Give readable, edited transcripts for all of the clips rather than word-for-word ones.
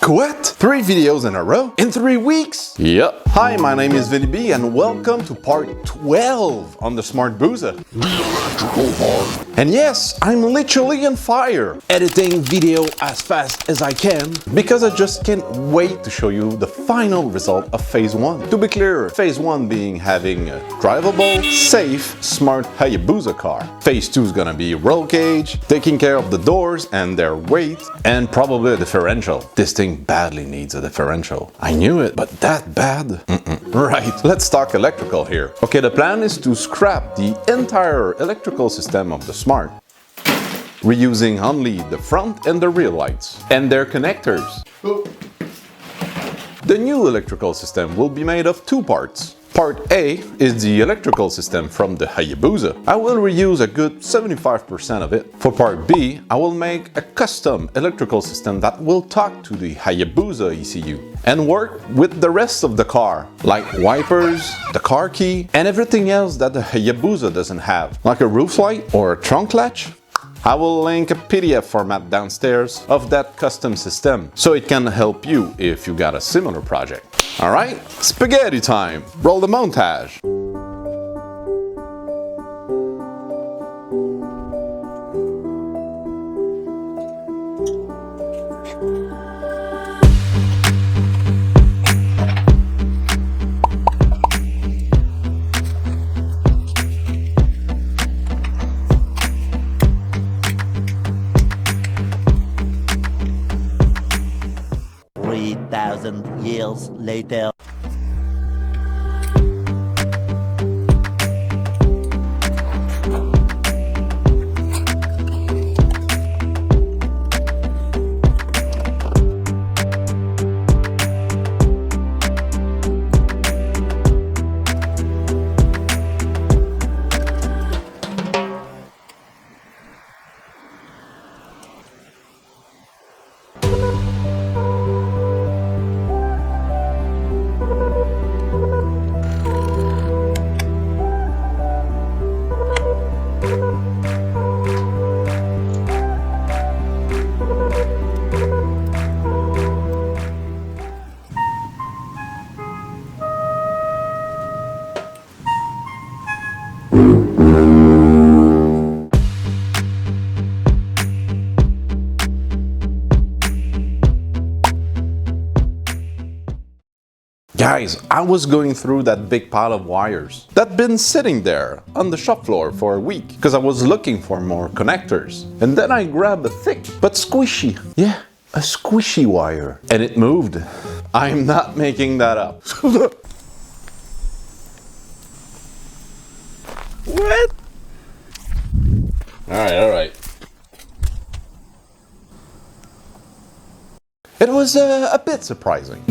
What? 3 videos in a row? In 3 weeks? Yep. Hi, my name is Vinny B and welcome to part 12 on the Smart Hayabusa. And yes, I'm literally on fire, editing video as fast as I can because I just can't wait to show you the final result of phase 1. To be clear, phase 1 being having a drivable, safe, Smart Hayabusa car. Phase 2 is gonna be roll cage, taking care of the doors and their weight, and probably a differential. This thing badly needs a differential. I knew it, but that bad? Right, let's talk electrical here. Okay, the plan is to scrap the entire electrical system of the Smart, reusing only the front and the rear lights and their connectors. The new electrical system will be made of 2 parts. Part A is the electrical system from the Hayabusa. I will reuse a good 75% of it. For part B, I will make a custom electrical system that will talk to the Hayabusa ECU and work with the rest of the car, like wipers, the car key, and everything else that the Hayabusa doesn't have, like a roof light or a trunk latch. I will link a PDF format downstairs of that custom system, so it can help you if you got a similar project. Alright, spaghetti time! Roll the montage! Years later. Guys, I was going through that big pile of wires that'd been sitting there on the shop floor for a week because I was looking for more connectors. And then I grabbed a thick but squishy, a squishy wire, and it moved. I'm not making that up. What? Alright. It was a bit surprising.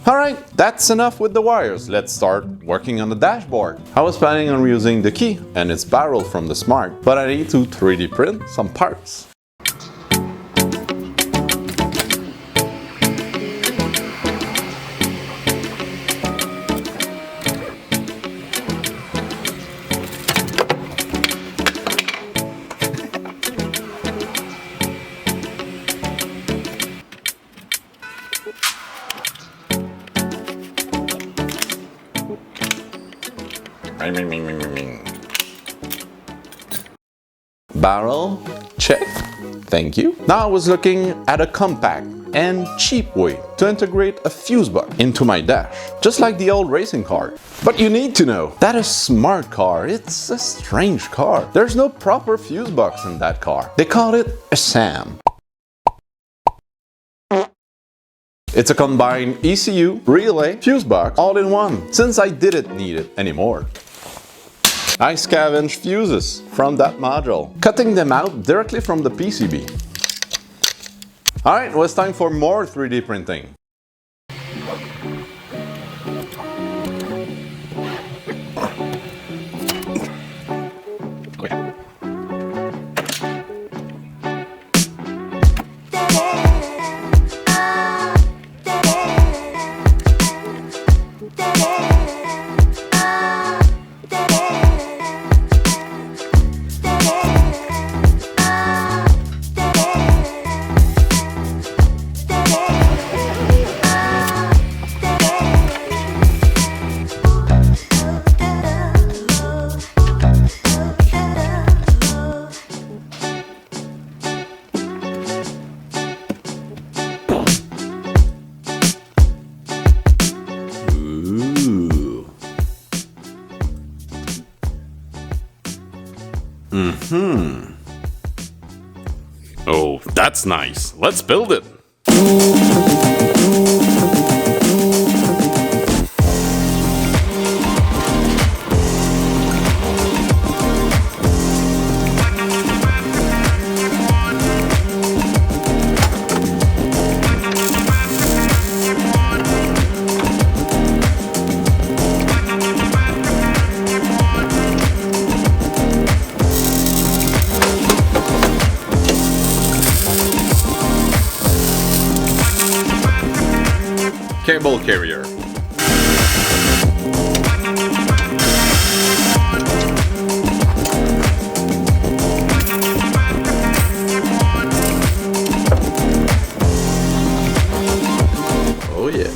Alright, that's enough with the wires. Let's start working on the dashboard. I was planning on reusing the key and its barrel from the Smart, but I need to 3D print some parts. Barrel, check, thank you. Now I was looking at a compact and cheap way to integrate a fuse box into my dash, just like the old racing car. But you need to know that a Smart car, it's a strange car. There's no proper fuse box in that car. They call it a SAM. It's a combined ECU, relay, fuse box, all in one, since I didn't need it anymore. I scavenged fuses from that module, cutting them out directly from the PCB. Alright, well, it's time for more 3D printing. Oh, that's nice. Let's build it. Cable carrier. Oh yeah.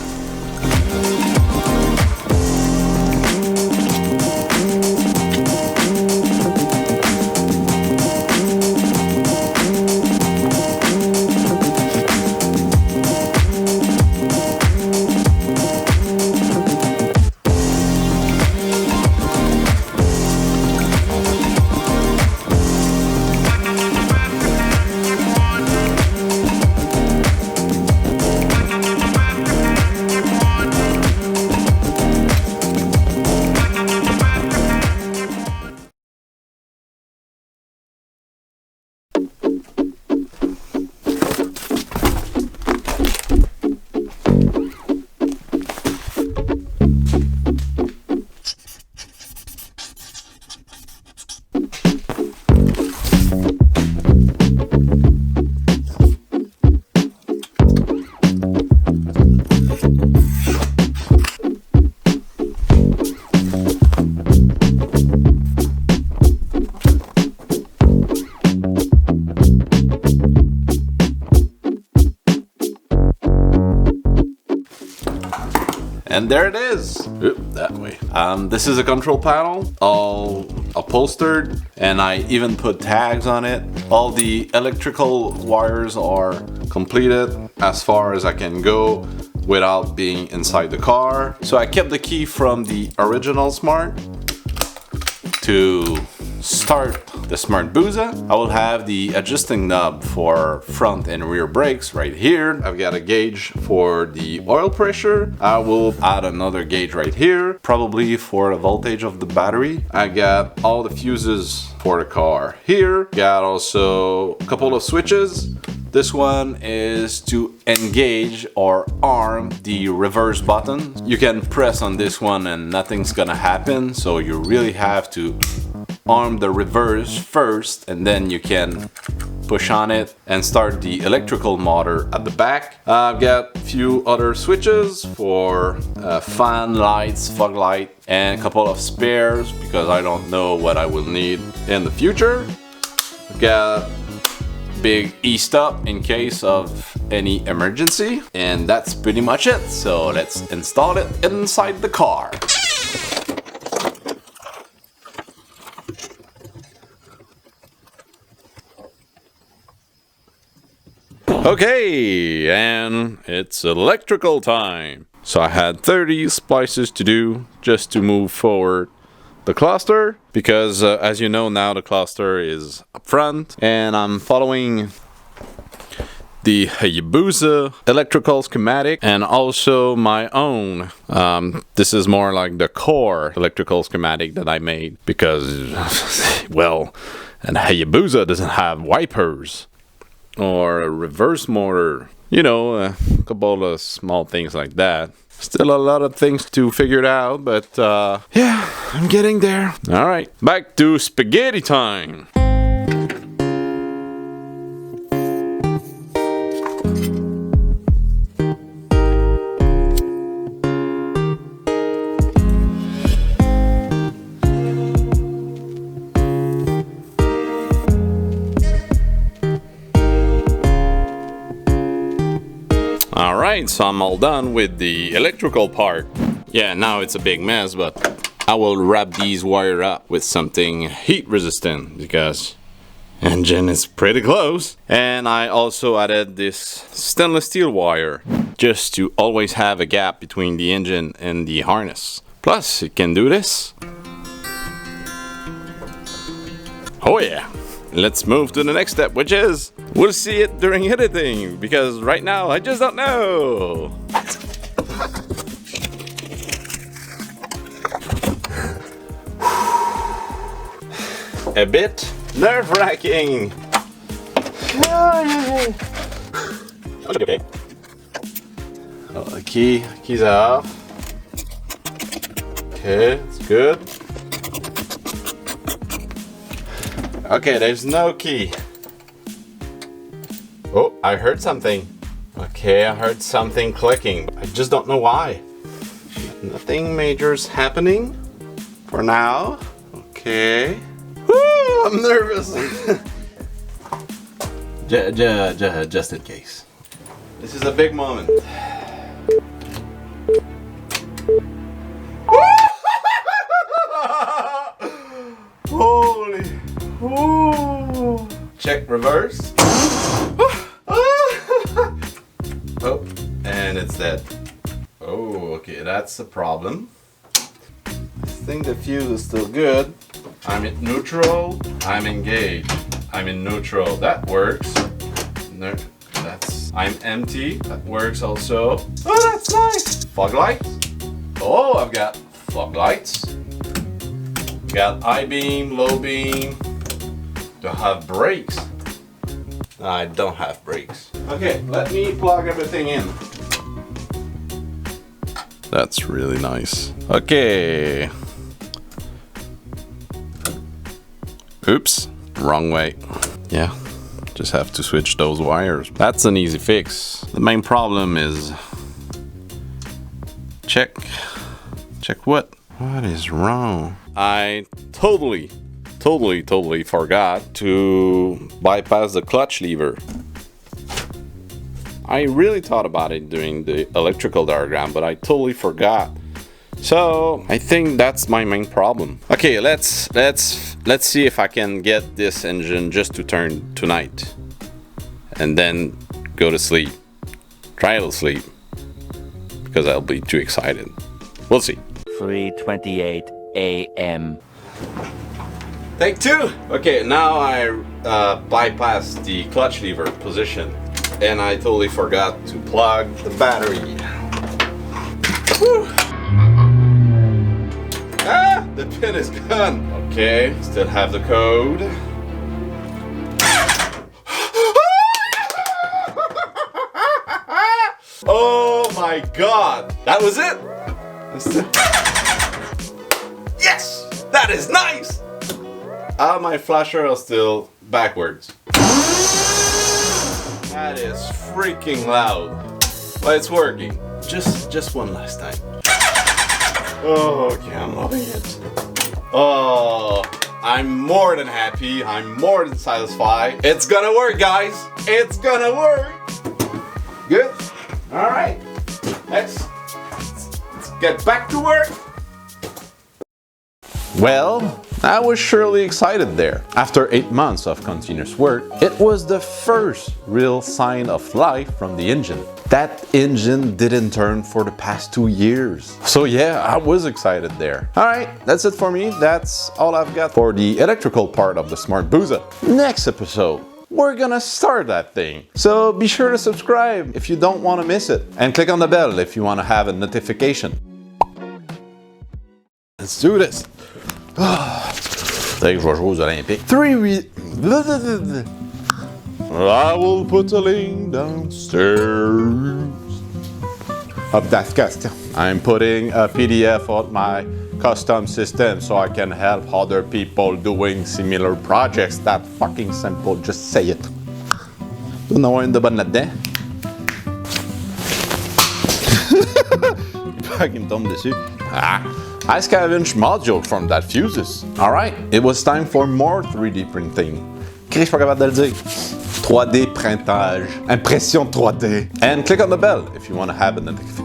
And there it is. Oop, that way. This is a control panel, all upholstered, and I even put tags on it. All the electrical wires are completed as far as I can go without being inside the car. So I kept the key from the original Smart to start the Smart Hayabusa. I will have the adjusting knob for front and rear brakes right here. I've got a gauge for the oil pressure. I will add another gauge right here, probably for the voltage of the battery. I got all the fuses for the car here. Got also a couple of switches. This one is to engage or arm the reverse button. You can press on this one and nothing's gonna happen, so you really have to arm the reverse first, and then you can push on it and start the electrical motor at the back. I've got a few other switches for fan lights, fog light, and a couple of spares because I don't know what I will need in the future. I've got big e-stop in case of any emergency, and that's pretty much it. So let's install it inside the car. Okay, and it's electrical time. So I had 30 splices to do just to move forward the cluster, because as you know now the cluster is up front, and I'm following the Hayabusa electrical schematic and also my own. This is more like the core electrical schematic that I made because, well, and Hayabusa doesn't have wipers or a reverse motor, you know, a couple of small things like that. Still a lot of things to figure out, but yeah, I'm getting there. All right, back to spaghetti time. Alright, so I'm all done with the electrical part. Yeah, now it's a big mess, but I will wrap these wires up with something heat resistant because engine is pretty close. And I also added this stainless steel wire just to always have a gap between the engine and the harness. Plus, it can do this. Oh yeah! let's move to the next step, which is we'll see it during editing, because right now I just don't know. A bit nerve-wracking. Okay. Oh, the key's off. Okay, it's good. Okay, there's no key. Oh, I heard something. Okay, I heard something clicking. I just don't know why. Nothing major's happening for now. Okay. Woo, I'm nervous. Just in case. This is a big moment. Holy. Ooh. Check reverse. Oh, and it's dead. Oh, okay, that's a problem. I think the fuse is still good. I'm in neutral. I'm engaged. I'm in neutral. That works. No, I'm empty. That works also. Oh, that's nice. Fog lights. Oh, I've got fog lights. Got high beam, low beam. Do I have brakes? No, I don't have brakes. Okay, let me plug everything in. That's really nice. Okay. Oops, wrong way. Yeah, just have to switch those wires. That's an easy fix. The main problem is... Check what? What is wrong? I totally forgot to bypass the clutch lever. I really thought about it during the electrical diagram, but I totally forgot. So I think that's my main problem. Okay, let's see if I can get this engine just to turn tonight, and then go to sleep. Try to sleep, because I'll be too excited. We'll see. 3:28 a.m. Take two. Okay, now I bypassed the clutch lever position, and I totally forgot to plug the battery. Whew. Ah, the pin is gone. Okay, still have the code. Oh my god, that was it. Yes, that is nice. My flasher is still backwards. That is freaking loud. But it's working. Just one last time. Oh, okay, I'm loving it. Oh, I'm more than happy. I'm more than satisfied. It's gonna work, guys. It's gonna work. Good. All right. Let's get back to work. Well, I was surely excited there. After 8 months of continuous work, it was the first real sign of life from the engine. That engine didn't turn for the past 2 years. So yeah, I was excited there. Alright, that's it for me. That's all I've got for the electrical part of the Smart Hayabusa. Next episode, we're gonna start that thing. So be sure to subscribe if you don't want to miss it. And click on the bell if you want to have a notification. Let's do this. Think je vais jouer aux Olympiques. 3 weeks. I will put a link downstairs. Of that custom. I'm putting a PDF on my custom system so I can help other people doing similar projects. That fucking simple. Just say it. Tu en as une de bonne là-dedans? Il me tombe dessus. Ah. I scavenged modules from that fuses. Alright, it was time for more 3D printing. Chris, je suis pas capable de le dire. 3D printage. Impression 3D. And click on the bell if you want to have a notification.